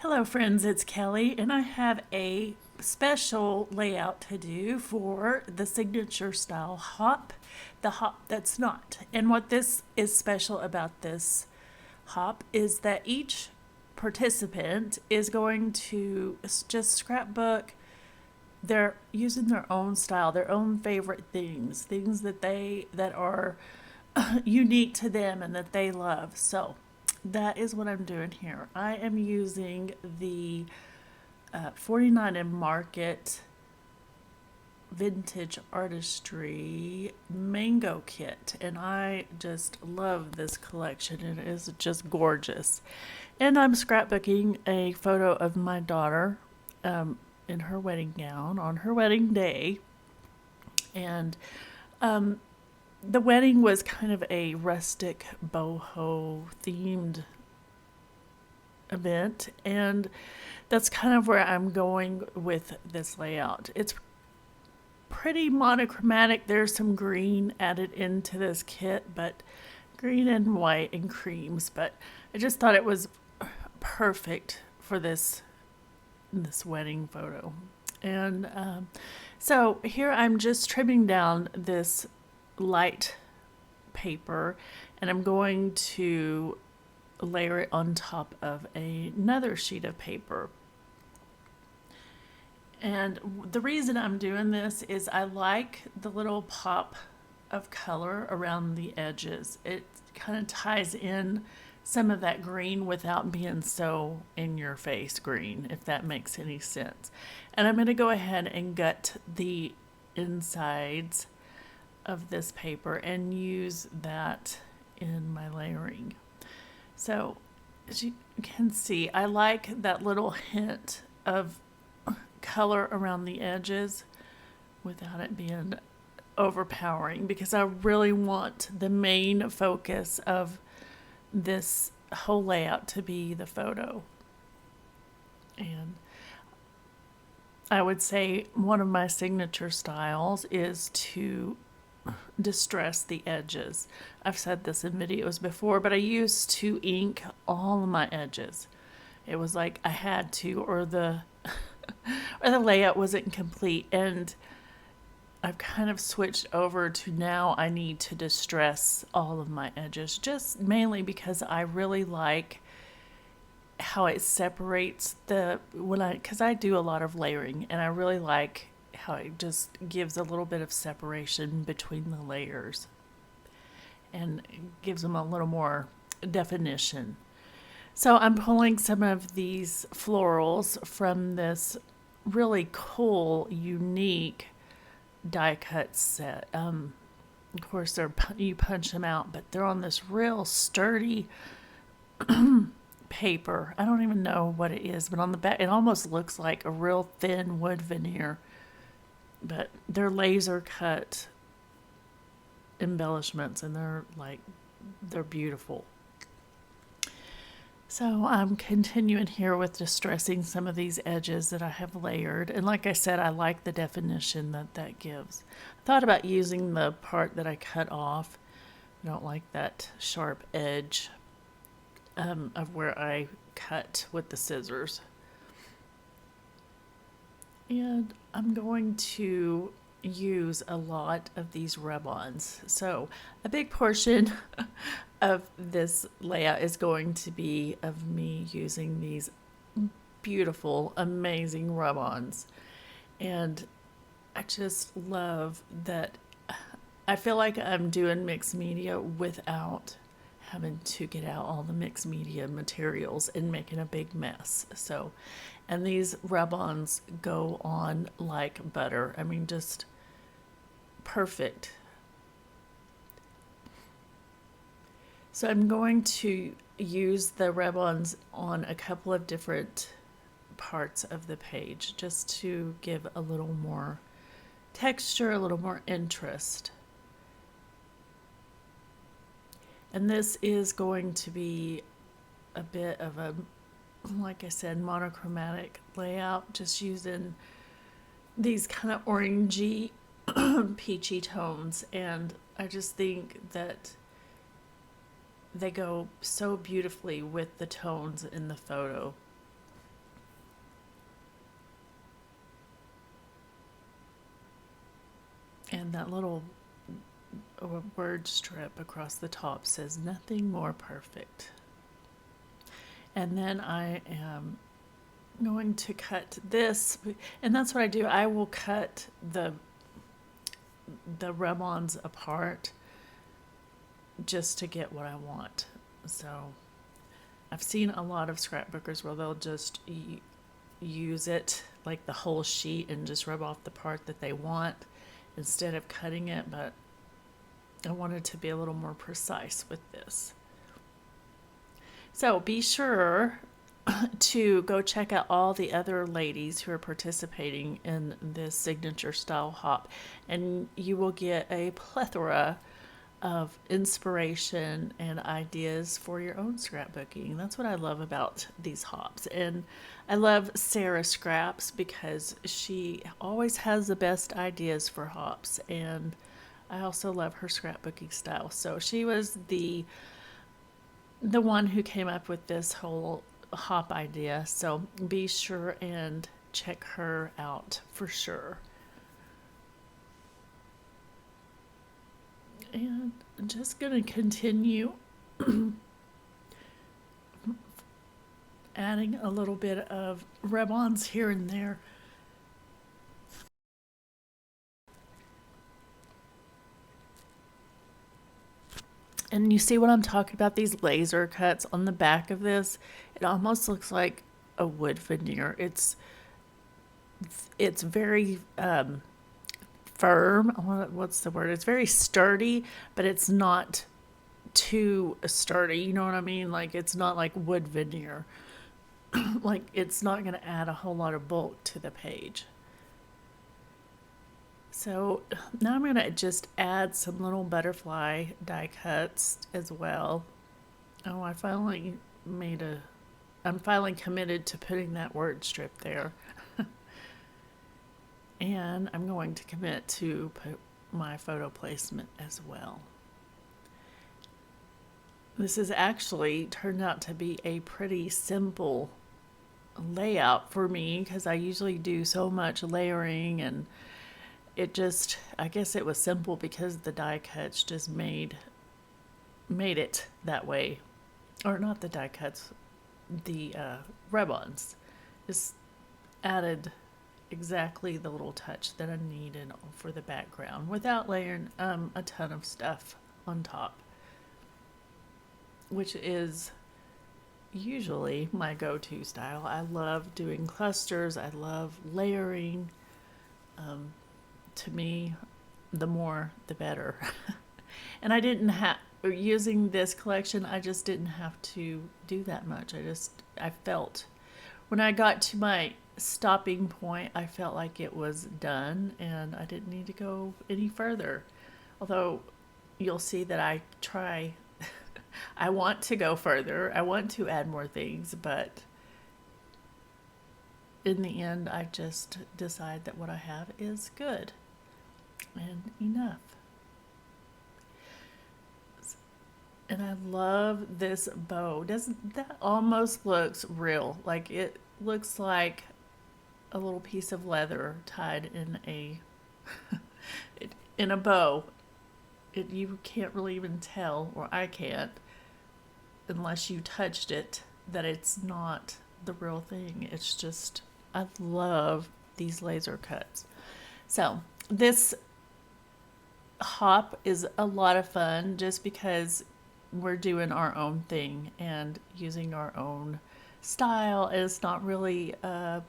Hello, friends, it's Kelly, and I have a special layout to do for the signature style hop, the hop that's not. And what this is special about this hop is that each participant is going to just scrapbook. They're using their own style, their own favorite things that are unique to them and that they love. So that is what I'm doing here. I am using the 49 and Market Vintage Artistry Mango Kit, and I just love this collection. It is just gorgeous. And I'm scrapbooking a photo of my daughter in her wedding gown on her wedding day. And the wedding was kind of a rustic boho themed event, and that's kind of where I'm going with this layout. It's pretty monochromatic. There's some green added into this kit, but green and white and creams, but I just thought it was perfect for this wedding photo. And so here I'm just trimming down this light paper, and I'm going to layer it on top of another sheet of paper. And the reason I'm doing this is I like the little pop of color around the edges. It kind of ties in some of that green without being so in your face green, if that makes any sense. And I'm going to go ahead and gut the insides of this paper and use that in my layering. So as you can see, I like that little hint of color around the edges without it being overpowering, because I really want the main focus of this whole layout to be the photo. And I would say one of my signature styles is to distress the edges. I've said this in videos before, but I used to ink all of my edges. It was like I had to, or the or the layout wasn't complete, and I've kind of switched over to now I need to distress all of my edges, just mainly because I really like how it separates because I do a lot of layering, and I really like how it just gives a little bit of separation between the layers and gives them a little more definition. So I'm pulling some of these florals from this really cool, unique die cut set. Of course, you punch them out, but they're on this real sturdy paper. I don't even know what it is, but on the back, it almost looks like a real thin wood veneer. But they're laser cut embellishments, and they're beautiful. So I'm continuing here with distressing some of these edges that I have layered. And like I said, I like the definition that gives. I thought about using the part that I cut off. I don't like that sharp edge of where I cut with the scissors. And I'm going to use a lot of these rub-ons. So a big portion of this layout is going to be of me using these beautiful, amazing rub-ons. And I just love that. I feel like I'm doing mixed media without having to get out all the mixed media materials and making a big mess. So, and these rub-ons go on like butter. I mean, just perfect. So I'm going to use the rub-ons on a couple of different parts of the page just to give a little more texture, a little more interest. And this is going to be a bit of a, like I said, monochromatic layout, just using these kind of orangey, peachy tones. And I just think that they go so beautifully with the tones in the photo. And that little word strip across the top says nothing more perfect. And then I am going to cut this, and that's what I do. I will cut the rub-ons apart just to get what I want. So I've seen a lot of scrapbookers where they'll just use it like the whole sheet and just rub off the part that they want instead of cutting it, but I wanted to be a little more precise with this. So be sure to go check out all the other ladies who are participating in this signature style hop, and you will get a plethora of inspiration and ideas for your own scrapbooking. That's what I love about these hops. And I love Sara Scraps because she always has the best ideas for hops, and I also love her scrapbooking style. So she was the one who came up with this whole hop idea, so be sure and check her out for sure. And I'm just going to continue adding a little bit of rub-ons here and there. And you see what I'm talking about, these laser cuts on the back of this? It almost looks like a wood veneer. It's very firm. What's the word? It's very sturdy, but it's not too sturdy. You know what I mean? Like, it's not like wood veneer. Like, it's not going to add a whole lot of bulk to the page. So now I'm going to just add some little butterfly die cuts as well. Oh, I'm finally committed to putting that word strip there. And I'm going to commit to put my photo placement as well. This has actually turned out to be a pretty simple layout for me because I usually do so much layering, and I guess it was simple because the die cuts just made it that way. Or not the die cuts, the rub-ons. Just added exactly the little touch that I needed for the background without layering a ton of stuff on top, which is usually my go-to style. I love doing clusters. I love layering. To me, the more the better. And using this collection, I just didn't have to do that much. I felt when I got to my stopping point, I felt like it was done and I didn't need to go any further. Although you'll see that I try, I want to go further. I want to add more things, but in the end, I just decide that what I have is good and enough. And I love this bow. Doesn't that almost looks real? Like, it looks like a little piece of leather tied in a bow. You can't really even tell, or I can't, unless you touched it, that it's not the real thing. It's just, I love these laser cuts. So this hop is a lot of fun just because we're doing our own thing and using our own style. It's not really a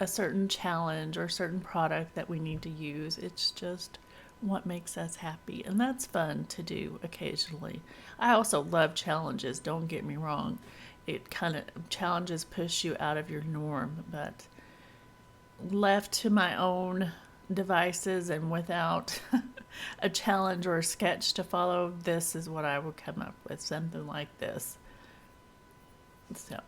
certain challenge or certain product that we need to use. It's just what makes us happy, and that's fun to do occasionally. I also love challenges, don't get me wrong. It kind of, challenges push you out of your norm, but left to my own devices and without a challenge or a sketch to follow, this is what I would come up with, something like this. So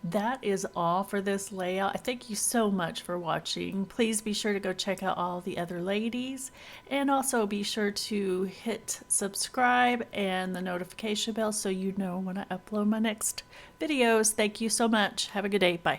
that is all for this layout. I thank you so much for watching. Please be sure to go check out all the other ladies, and also be sure to hit subscribe and the notification bell so you know when I upload my next videos. Thank you so much. Have a good day. Bye.